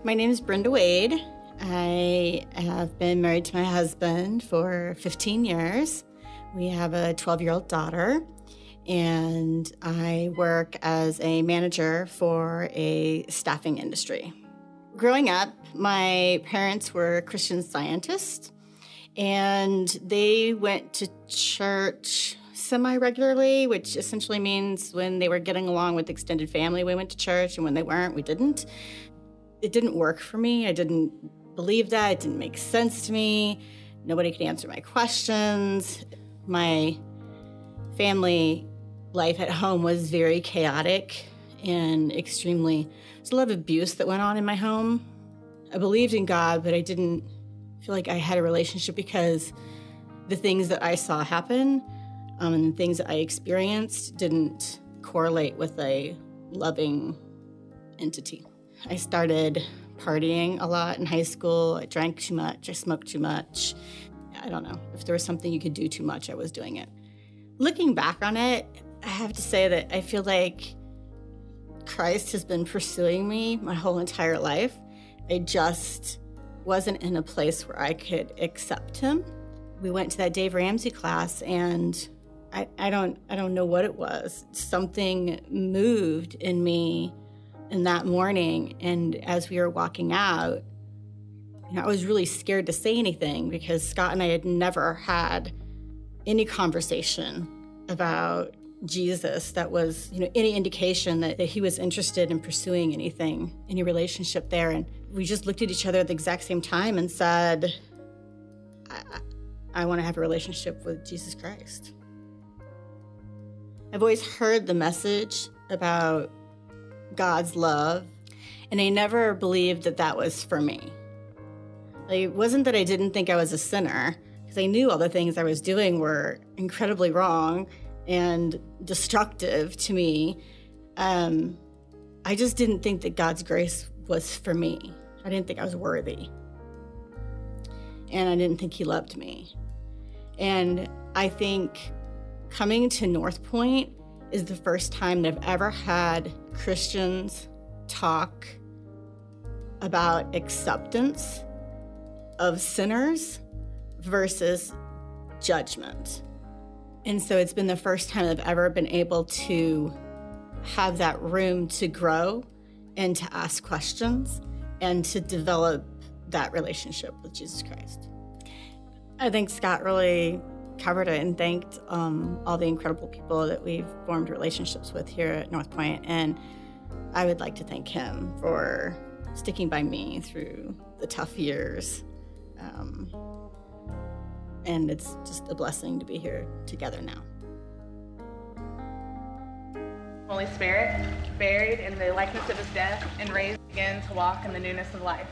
My name is Brenda Wade. I have been married to my husband for 15 years. We have a 12-year-old daughter, and I work as a manager for a staffing industry. Growing up, my parents were Christian Scientists, and they went to church semi-regularly, which essentially means when they were getting along with extended family, we went to church, and when they weren't, we didn't. It didn't work for me. I didn't believe that. It didn't make sense to me. Nobody could answer my questions. My family life at home was very chaotic and extremely, there's a lot of abuse that went on in my home. I believed in God, but I didn't feel like I had a relationship because the things that I saw happen and the things that I experienced didn't correlate with a loving entity. I started partying a lot in high school. I drank too much. I smoked too much. I don't know. If there was something you could do too much, I was doing it. Looking back on it, I have to say that I feel like Christ has been pursuing me my whole entire life. I just wasn't in a place where I could accept him. We went to that Dave Ramsey class, and I don't know what it was. Something moved in me in that morning, and as we were walking out, I was really scared to say anything because Scott and I had never had any conversation about Jesus that was, any indication that he was interested in pursuing anything, any relationship there. And we just looked at each other at the exact same time and said, I want to have a relationship with Jesus Christ. I've always heard the message about God's love, and I never believed that that was for me. It wasn't that I didn't think I was a sinner, because I knew all the things I was doing were incredibly wrong and destructive to me. I just didn't think that God's grace was for me. I didn't think I was worthy, and I didn't think he loved me. And I think coming to North Point is the first time that I've ever had Christians talk about acceptance of sinners versus judgment. And so it's been the first time I've ever been able to have that room to grow and to ask questions and to develop that relationship with Jesus Christ. I think Scott really covered it and thanked all the incredible people that we've formed relationships with here at North Point. And I would like to thank him for sticking by me through the tough years. And it's just a blessing to be here together now. Holy Spirit, buried in the likeness of his death and raised again to walk in the newness of life.